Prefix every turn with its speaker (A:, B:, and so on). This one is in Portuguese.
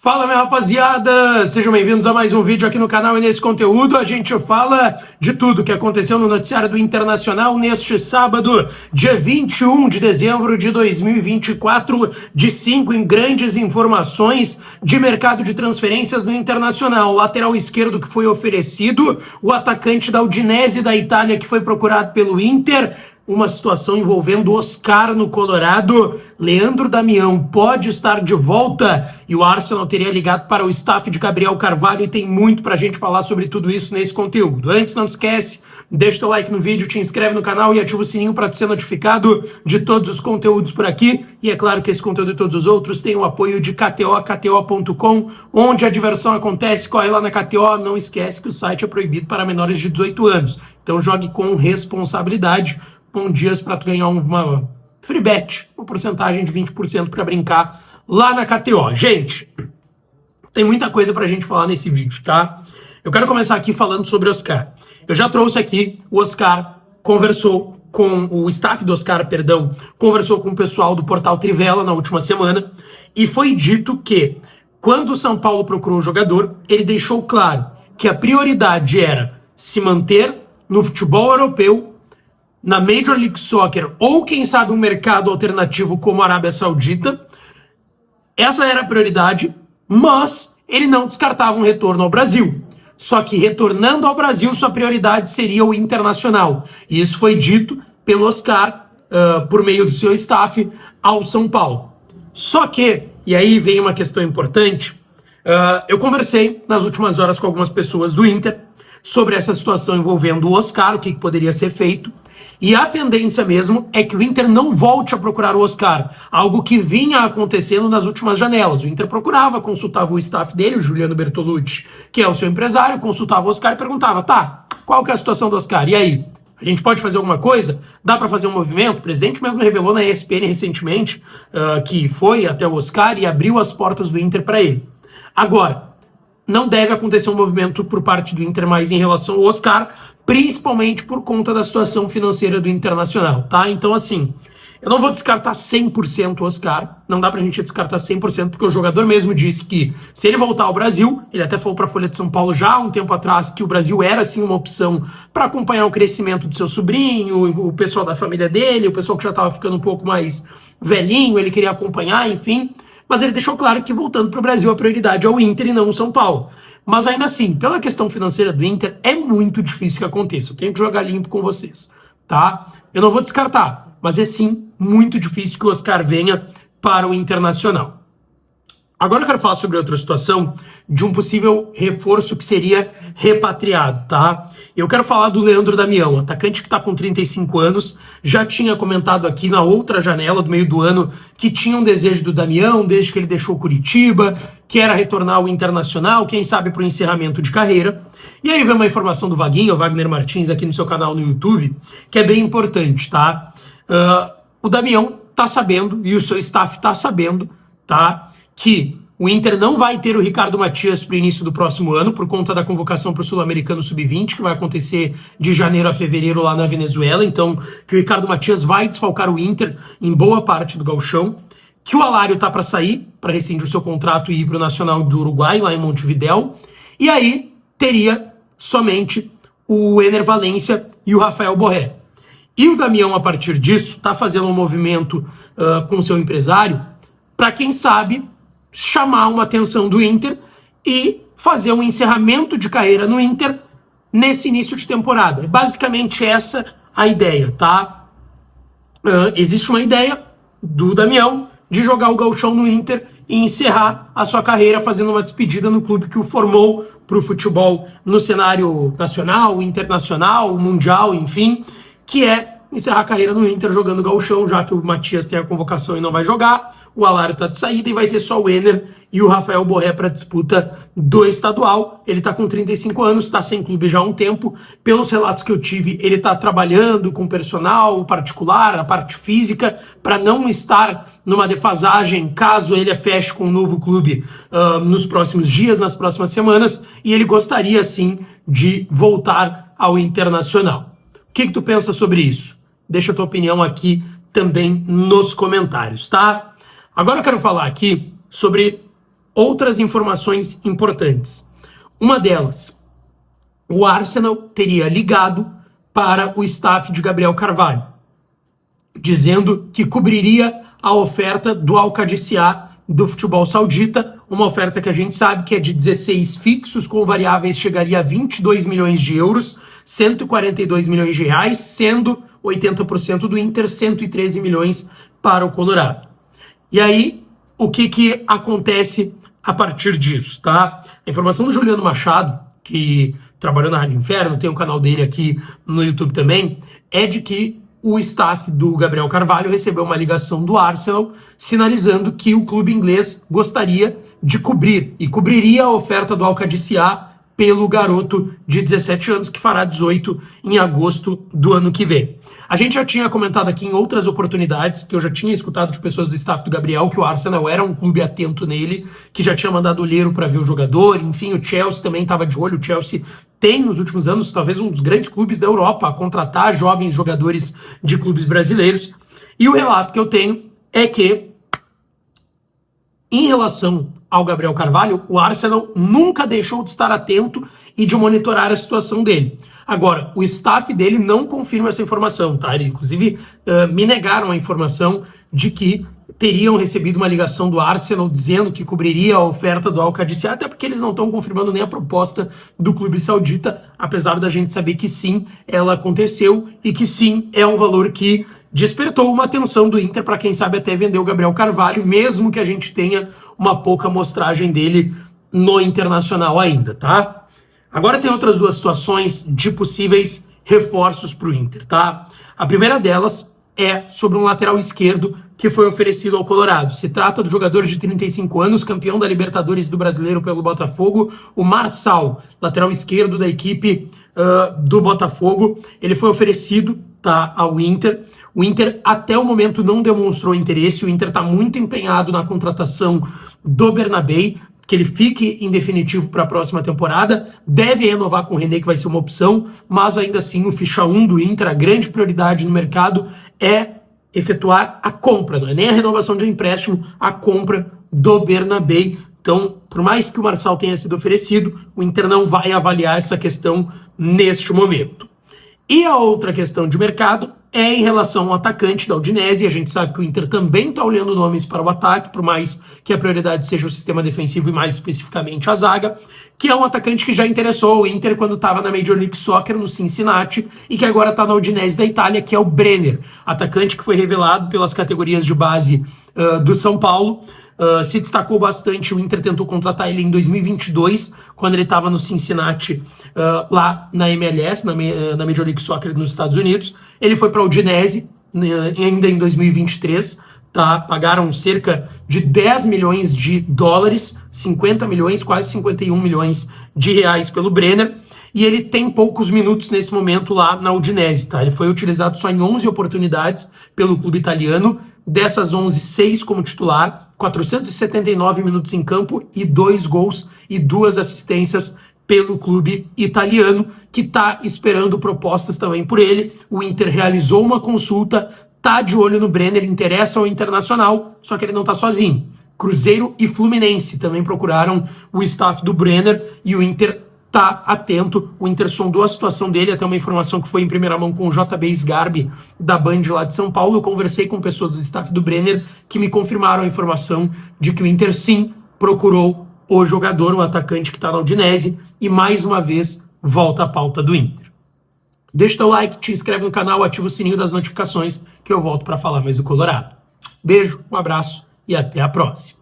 A: Fala, minha rapaziada! Sejam bem-vindos a mais um vídeo aqui no canal e nesse conteúdo a gente fala de tudo que aconteceu no noticiário do Internacional neste sábado, dia 21 de dezembro de 2024, de 5 em grandes informações de mercado de transferências no Internacional. O lateral esquerdo que foi oferecido, o atacante da Udinese da Itália que foi procurado pelo Inter, uma situação envolvendo Oscar no Colorado. Leandro Damião pode estar de volta e o Arsenal teria ligado para o staff de Gabriel Carvalho e tem muito pra gente falar sobre tudo isso nesse conteúdo. Antes, não esquece, deixa teu like no vídeo, te inscreve no canal e ativa o sininho para ser notificado de todos os conteúdos por aqui. E é claro que esse conteúdo e todos os outros têm o apoio de KTO, KTO.com, onde a diversão acontece. Corre lá na KTO, não esquece que o site é proibido para menores de 18 anos. Então jogue com responsabilidade. Bom dias para tu ganhar uma free bet, uma porcentagem de 20% para brincar lá na KTO. Gente, tem muita coisa para a gente falar nesse vídeo, tá? Eu quero começar aqui falando sobre o Oscar. Eu já trouxe aqui o Oscar, conversou com o staff do Oscar, conversou com o pessoal do portal Trivela na última semana e foi dito que quando o São Paulo procurou o jogador, ele deixou claro que a prioridade era se manter no futebol europeu, na Major League Soccer ou, quem sabe, um mercado alternativo como a Arábia Saudita. Essa era a prioridade, mas ele não descartava um retorno ao Brasil. Só que retornando ao Brasil, sua prioridade seria o Internacional. E isso foi dito pelo Oscar, por meio do seu staff, ao São Paulo. Só que, e aí vem uma questão importante, eu conversei nas últimas horas com algumas pessoas do Inter sobre essa situação envolvendo o Oscar, o que poderia ser feito. E a tendência mesmo é que o Inter não volte a procurar o Oscar, algo que vinha acontecendo nas últimas janelas. O Inter procurava, consultava o staff dele, o Juliano Bertolucci, que é o seu empresário, consultava o Oscar e perguntava, tá, qual que é a situação do Oscar? E aí, a gente pode fazer alguma coisa? Dá para fazer um movimento? O presidente mesmo revelou na ESPN recentemente que foi até o Oscar e abriu as portas do Inter para ele. Agora, não deve acontecer um movimento por parte do Inter mais em relação ao Oscar, principalmente por conta da situação financeira do Internacional, tá? Então, assim, eu não vou descartar 100% o Oscar, não dá pra gente descartar 100%, porque o jogador mesmo disse que se ele voltar ao Brasil, ele até falou pra Folha de São Paulo já há um tempo atrás que o Brasil era, sim, uma opção para acompanhar o crescimento do seu sobrinho, o pessoal da família dele, o pessoal que já tava ficando um pouco mais velhinho, ele queria acompanhar, enfim. Mas ele deixou claro que, voltando para o Brasil, a prioridade é o Inter e não o São Paulo. Mas ainda assim, pela questão financeira do Inter, é muito difícil que aconteça. Eu tenho que jogar limpo com vocês, tá? Eu não vou descartar, mas é sim muito difícil que o Oscar venha para o Internacional. Agora eu quero falar sobre outra situação de um possível reforço que seria repatriado, tá? Eu quero falar do Leandro Damião, atacante que está com 35 anos, já tinha comentado aqui na outra janela do meio do ano que tinha um desejo do Damião, desde que ele deixou Curitiba, que era retornar ao Internacional, quem sabe para o encerramento de carreira. E aí vem uma informação do Vaguinho, o Wagner Martins, aqui no seu canal no YouTube, que é bem importante, tá? O Damião tá sabendo, e o seu staff tá sabendo, tá? Que o Inter não vai ter o Ricardo Matias para o início do próximo ano, por conta da convocação para o Sul-Americano Sub-20, que vai acontecer de janeiro a fevereiro lá na Venezuela. Então, que o Ricardo Matias vai desfalcar o Inter em boa parte do gauchão, que o Alário tá para sair, para rescindir o seu contrato e ir para o Nacional do Uruguai, lá em Montevidéu, e aí teria somente o Ener Valencia e o Rafael Borré. E o Damião, a partir disso, tá fazendo um movimento com o seu empresário para, quem sabe, chamar uma atenção do Inter e fazer um encerramento de carreira no Inter nesse início de temporada. É basicamente essa a ideia, tá? Existe uma ideia do Damião de jogar o gauchão no Inter e encerrar a sua carreira fazendo uma despedida no clube que o formou para o futebol no cenário nacional, internacional, mundial, enfim, que é encerrar a carreira no Inter jogando gauchão, já que o Matias tem a convocação e não vai jogar, o Alário tá de saída e vai ter só o Ener e o Rafael Borré para disputa do estadual. Ele tá com 35 anos, tá sem clube já há um tempo. Pelos relatos que eu tive, ele tá trabalhando com personal particular, a parte física, para não estar numa defasagem caso ele feche com um novo clube nos próximos dias, nas próximas semanas, e ele gostaria sim de voltar ao Internacional. O que tu pensa sobre isso? Deixa a tua opinião aqui também nos comentários, tá? Agora eu quero falar aqui sobre outras informações importantes. Uma delas, o Arsenal teria ligado para o staff de Gabriel Carvalho, dizendo que cobriria a oferta do Al-Qadisiya do futebol saudita, uma oferta que a gente sabe que é de 16 fixos com variáveis, chegaria a 22 milhões de euros, 142 milhões de reais, sendo 80% do Inter, 113 milhões para o Colorado. E aí, o que acontece a partir disso, tá? A informação do Juliano Machado, que trabalhou na Rádio Inferno, tem um canal dele aqui no YouTube também, é de que o staff do Gabriel Carvalho recebeu uma ligação do Arsenal sinalizando que o clube inglês gostaria de cobrir e cobriria a oferta do Al-Qadisiya pelo garoto de 17 anos que fará 18 em agosto do ano que vem. A gente já tinha comentado aqui em outras oportunidades, que eu já tinha escutado de pessoas do staff do Gabriel, que o Arsenal era um clube atento nele, que já tinha mandado olheiro para ver o jogador, enfim, o Chelsea também estava de olho. O Chelsea tem nos últimos anos talvez um dos grandes clubes da Europa a contratar jovens jogadores de clubes brasileiros. E o relato que eu tenho é que, em relação ao Gabriel Carvalho, o Arsenal nunca deixou de estar atento e de monitorar a situação dele. Agora, o staff dele não confirma essa informação, tá? Eles, inclusive, me negaram a informação de que teriam recebido uma ligação do Arsenal dizendo que cobriria a oferta do Al-Qadisiya, até porque eles não estão confirmando nem a proposta do clube saudita, apesar da gente saber que sim, ela aconteceu e que sim, é um valor que despertou uma atenção do Inter para quem sabe até vender o Gabriel Carvalho, mesmo que a gente tenha uma pouca amostragem dele no Internacional ainda, tá? Agora tem outras duas situações de possíveis reforços para o Inter, tá? A primeira delas é sobre um lateral esquerdo que foi oferecido ao Colorado. Se trata do jogador de 35 anos, campeão da Libertadores do Brasileiro pelo Botafogo, o Marçal, lateral esquerdo da equipe do Botafogo. Ele foi oferecido, tá, ao Inter. O Inter até o momento não demonstrou interesse, o Inter está muito empenhado na contratação do Bernabei, que ele fique em definitivo para a próxima temporada, deve renovar com o René, que vai ser uma opção, mas ainda assim o ficha 1 do Inter, a grande prioridade no mercado é efetuar a compra, não é nem a renovação de empréstimo, a compra do Bernabei. Então, por mais que o Marçal tenha sido oferecido, o Inter não vai avaliar essa questão neste momento. E a outra questão de mercado é em relação ao atacante da Udinese. A gente sabe que o Inter também está olhando nomes para o ataque, por mais que a prioridade seja o sistema defensivo e mais especificamente a zaga, que é um atacante que já interessou o Inter quando estava na Major League Soccer no Cincinnati e que agora está na Udinese da Itália, que é o Brenner, atacante que foi revelado pelas categorias de base do São Paulo. Se destacou bastante, o Inter tentou contratar ele em 2022, quando ele estava no Cincinnati, lá na MLS, na Major League Soccer nos Estados Unidos. Ele foi para a Udinese ainda em 2023, tá? Pagaram cerca de 10 milhões de dólares, 50 milhões, quase 51 milhões de reais pelo Brenner, e ele tem poucos minutos nesse momento lá na Udinese, tá? Ele foi utilizado só em 11 oportunidades pelo clube italiano, dessas 11, 6 como titular, 479 minutos em campo e 2 gols e 2 assistências pelo clube italiano, que está esperando propostas também por ele. O Inter realizou uma consulta, tá de olho no Brenner, interessa ao Internacional, só que ele não está sozinho. Cruzeiro e Fluminense também procuraram o staff do Brenner e o Inter tá atento. O Inter sondou a situação dele, até uma informação que foi em primeira mão com o JB Sgarbi, da Band lá de São Paulo. Eu conversei com pessoas do staff do Brenner que me confirmaram a informação de que o Inter sim procurou o jogador, o atacante que está na Udinese, e mais uma vez volta à pauta do Inter. Deixa teu like, te inscreve no canal, ativa o sininho das notificações que eu volto para falar mais do Colorado. Beijo, um abraço e até a próxima.